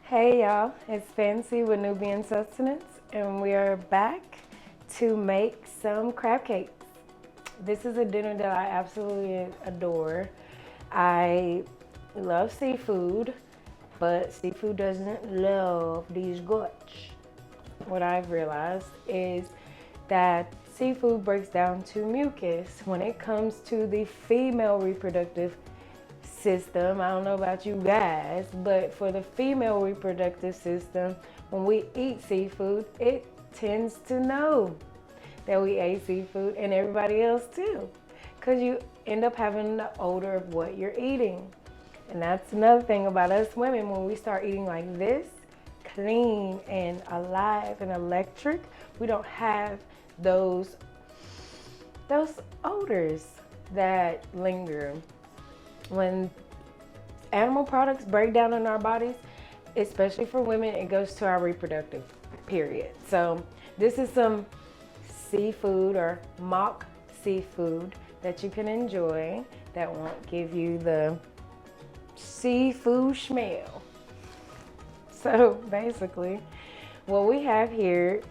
Hey y'all, it's Fancy with Nubian Sustenance, and we are back to make some crab cakes. This is a dinner that I absolutely adore. I love seafood, but seafood doesn't love these guts. What I've realized is that seafood breaks down to mucus when it comes to the female reproductive system. I don't know about you guys, but for the female reproductive system, when we eat seafood, it tends to know that we ate seafood, and everybody else too, because you end up having the odor of what you're eating. And that's another thing about us women. When we start eating like this, clean and alive and electric, we don't have those odors that linger. When animal products break down in our bodies, especially for women, it goes to our reproductive period. So this is some seafood or mock seafood that you can enjoy that won't give you the seafood smell. So basically, what we have here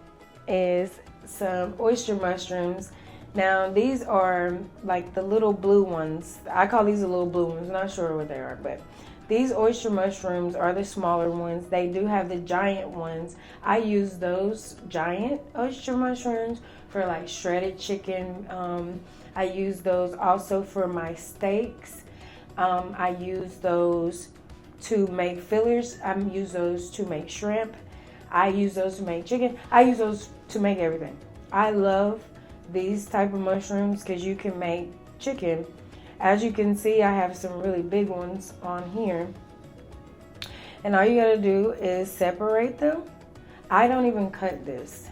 is some oyster mushrooms. Now these are like the little blue ones. I call these the little blue ones. I'm not sure what they are, but these oyster mushrooms are the smaller ones. They do have the giant ones. I use those giant oyster mushrooms for like shredded chicken. I use those also for my steaks. I use those to make fillers. I use those to make shrimp. I use those to make chicken. I use those to make everything. I love these type of mushrooms because you can make chicken. As you can see, I have some really big ones on here, and all you gotta do is separate them. I don't even cut this.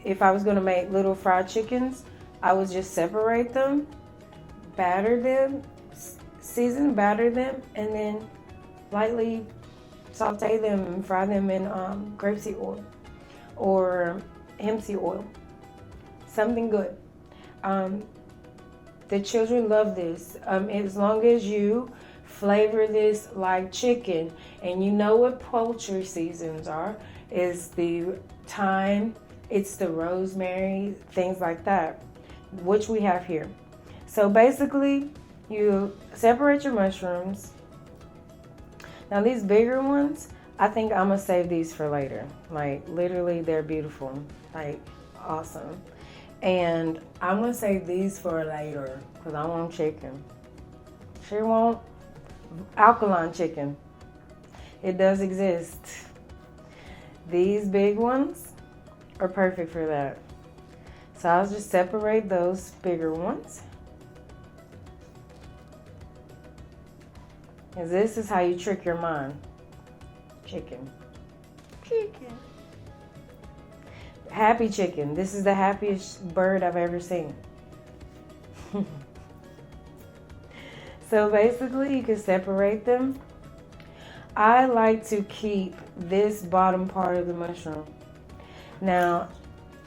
If I was gonna make little fried chickens, I would just separate them, batter them, batter them, and then lightly saute them and fry them in grapeseed oil or hemp seed oil. Something good. The children love this. As long as you flavor this like chicken, and you know what poultry seasons are, is the thyme, it's the rosemary, things like that, which we have here. So basically, you separate your mushrooms. Now these bigger ones, I think I'm gonna save these for later. Like literally, they're beautiful, like awesome. And I'm gonna save these for later because I want chicken. She want alkaline chicken. It does exist. These big ones are perfect for that. So I'll just separate those bigger ones. And this is how you trick your mind. Chicken. Happy chicken. This is the happiest bird I've ever seen. So basically, you can separate them. I like to keep this bottom part of the mushroom. Now,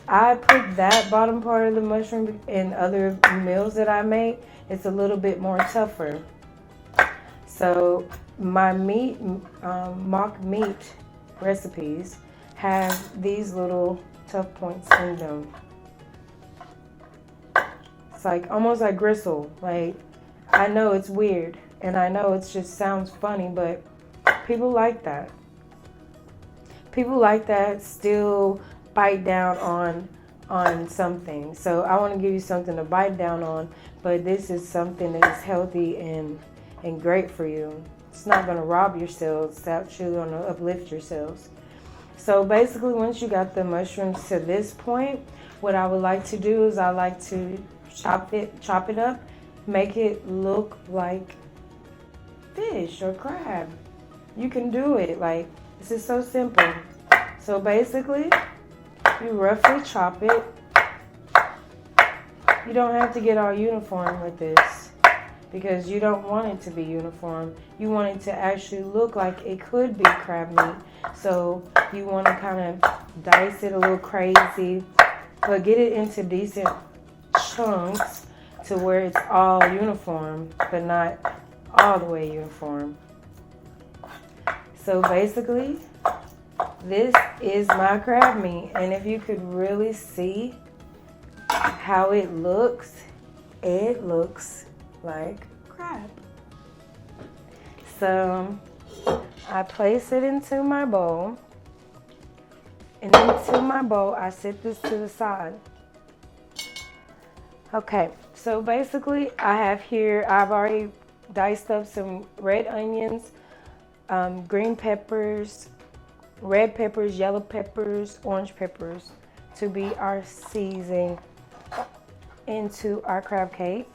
I put that bottom part of the mushroom in other meals that I make. It's a little bit more tougher. So my mock meat recipes have these little tough points in them. It's like almost like gristle. Like, I know it's weird, and I know it just sounds funny, but people like that. People like that still bite down on something. So I want to give you something to bite down on, but this is something that is healthy and great for you. It's not going to rob your cells. It's actually going to uplift your cells. So basically, once you got the mushrooms to this point, what I would like to do is I like to chop it up, make it look like fish or crab. You can do it. Like, this is so simple. So basically, you roughly chop it. You don't have to get all uniform with this because you don't want it to be uniform. You want it to actually look like it could be crab meat. So you want to kind of dice it a little crazy, but get it into decent chunks to where it's all uniform, but not all the way uniform. So basically, this is my crab meat. And if you could really see how it looks like crab. So I place it into my bowl. And into my bowl, I set this to the side. Okay, so basically I have here, I've already diced up some red onions, green peppers, red peppers, yellow peppers, orange peppers to be our seasoning into our crab cake.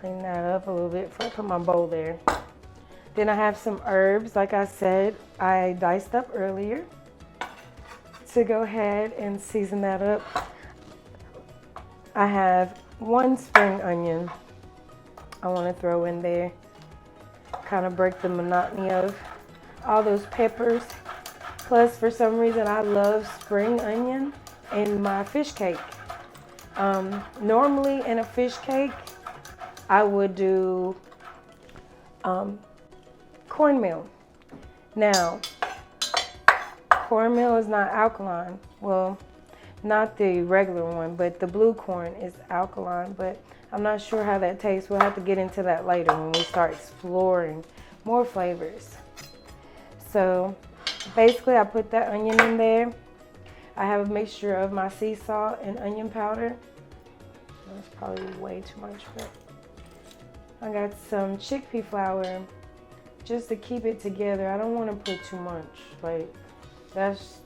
Clean that up a little bit before I put my bowl there. Then I have some herbs, like I said, I diced up earlier to go ahead and season that up. I have 1 spring onion I want to throw in there, kind of break the monotony of all those peppers. Plus, for some reason, I love spring onion in my fish cake. Normally in a fish cake, I would do cornmeal. Now, cornmeal is not alkaline. Well, not the regular one, but the blue corn is alkaline, but I'm not sure how that tastes. We'll have to get into that later when we start exploring more flavors. So basically I put that onion in there. I have a mixture of my sea salt and onion powder. That's probably way too much, but I got some chickpea flour just to keep it together. I don't want to put too much, like that's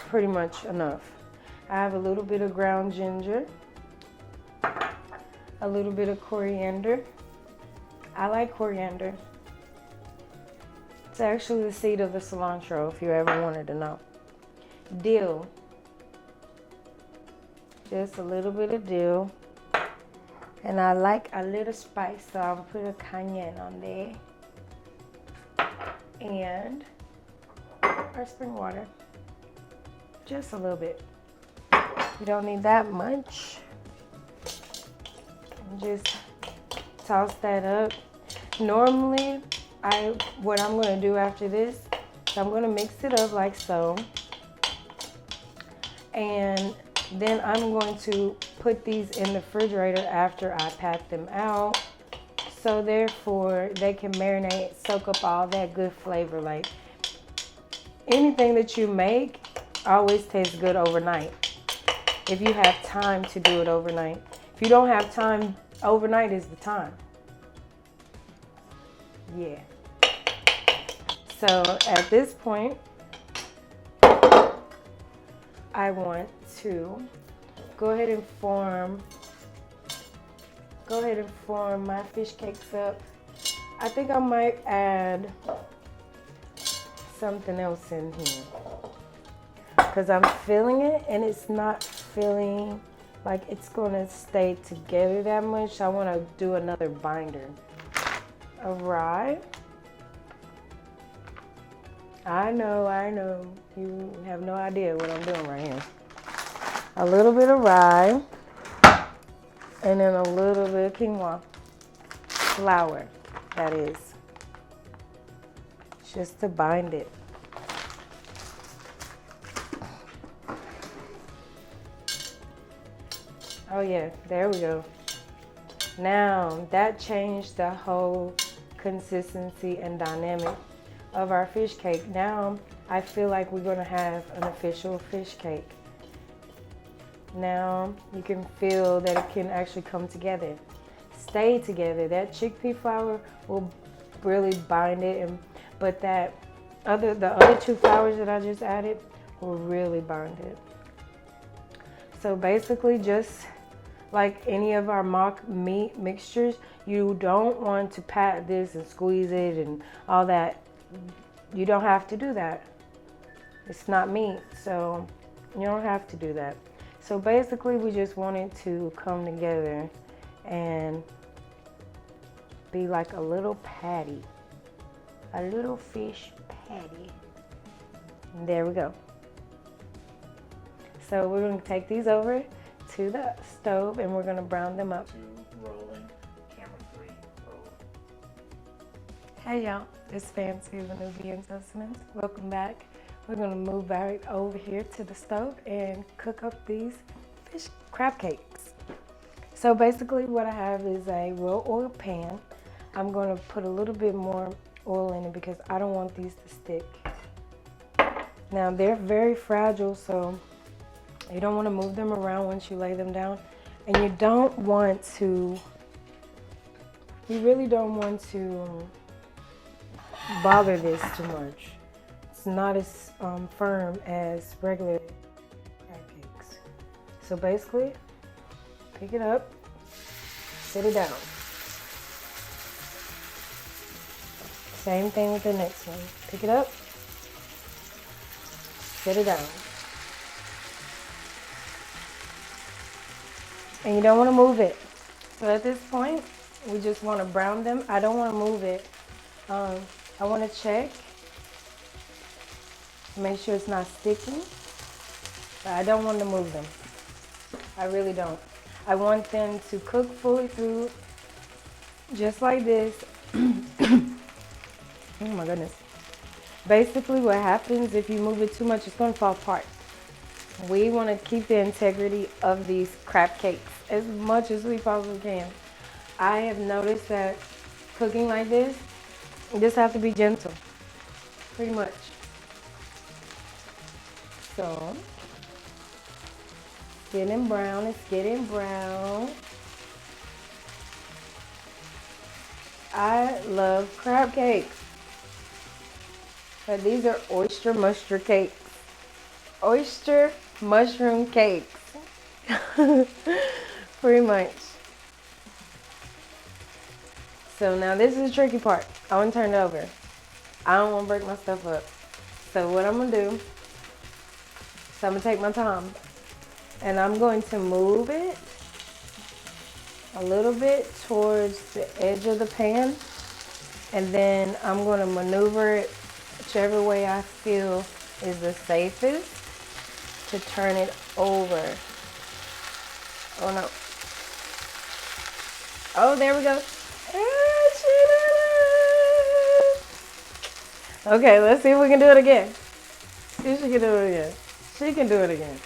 pretty much enough. I have a little bit of ground ginger, a little bit of coriander. I like coriander. It's actually the seed of the cilantro, if you ever wanted to know. Dill, just a little bit of dill. And I like a little spice, so I'll put a cayenne on there. And our spring water, just a little bit. You don't need that much. Just toss that up. Normally, what I'm gonna do after this is I'm gonna mix it up like so. And then I'm going to put these in the refrigerator after I pat them out. So therefore, they can marinate, soak up all that good flavor. Like anything that you make always tastes good overnight, if you have time to do it overnight. If you don't have time, overnight is the time. Yeah. So at this point, I want to go ahead and form my fish cakes up. I think I might add something else in here because I'm feeling it and it's not feeling like it's gonna stay together that much. I want to do another binder of rye. I know, you have no idea what I'm doing right here. A little bit of rye and then a little bit of quinoa flour, that is, just to bind it. Oh yeah, there we go. Now that changed the whole consistency and dynamic of our fish cake. Now I feel like we're gonna have an official fish cake. Now you can feel that it can actually come together, stay together. That chickpea flour will really bind it, but the other 2 flours that I just added will really bind it. So basically, just like any of our mock meat mixtures, you don't want to pat this and squeeze it and all that. You don't have to do that. It's not meat, so you don't have to do that. So basically, we just want it to come together and be like a little patty, a little fish patty. And there we go. So we're going to take these over to the stove and we're going to brown them up. 2 rolling, camera 3 roll. Hey y'all, it's Fancy of Nubian Sustenance. Welcome back. We're gonna move right over here to the stove and cook up these fish crab cakes. So basically what I have is a raw oil pan. I'm gonna put a little bit more oil in it because I don't want these to stick. Now they're very fragile, so you don't want to move them around once you lay them down. And you really don't want to bother this too much. It's not as firm as regular crab cakes. So basically, pick it up, sit it down. Same thing with the next one. Pick it up, sit it down. And you don't want to move it. So at this point, we just want to brown them. I don't want to move it. I want to check, make sure it's not sticking. But I don't want to move them. I really don't. I want them to cook fully through, just like this. Oh my goodness. Basically what happens if you move it too much, it's going to fall apart. We want to keep the integrity of these crab cakes as much as we possibly can. I have noticed that cooking like this, you just have to be gentle, pretty much. So, getting brown, it's getting brown. I love crab cakes, but these are oyster mushroom cakes. Oyster mushroom cakes, pretty much. So now this is the tricky part. I want to turn it over. I don't want to break my stuff up. So what I'm going to do, I'm going to take my time and I'm going to move it a little bit towards the edge of the pan, and then I'm going to maneuver it whichever way I feel is the safest to turn it over. Oh no. Oh, there we go. Okay, let's see if we can do it again. See if she can do it again. She can do it again.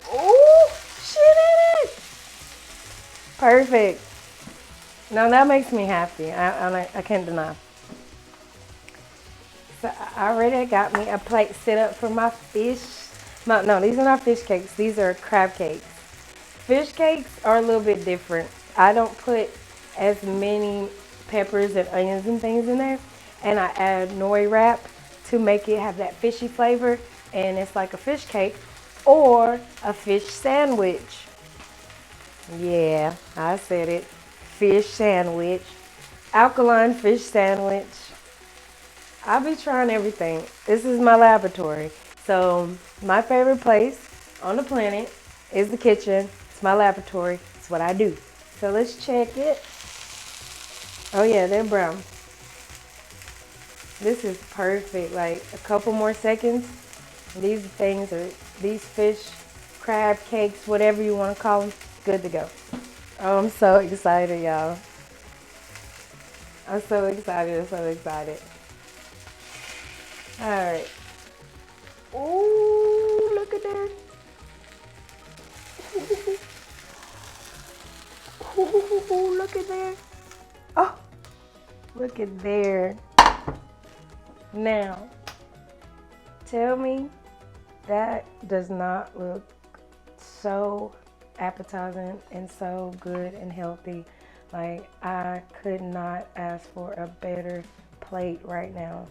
Oh, she did it! Perfect. Now that makes me happy. I can't deny. So I already got me a plate set up for my fish. No, these are not fish cakes. These are crab cakes. Fish cakes are a little bit different. I don't put as many peppers and onions and things in there. And I add nori wrap to make it have that fishy flavor. And it's like a fish cake or a fish sandwich. Yeah, I said it. Fish sandwich. Alkaline fish sandwich. I'll be trying everything. This is my laboratory. So my favorite place on the planet is the kitchen. It's my laboratory. It's what I do. So let's check it. Oh yeah, they're brown. This is perfect. Like a couple more seconds. These fish, crab cakes, whatever you want to call them, good to go. Oh, I'm so excited, y'all. I'm so excited. I'm so excited. All right. Ooh, look at that. Ooh, look at there. Oh, look at there. Now, tell me that does not look so appetizing and so good and healthy. Like, I could not ask for a better plate right now.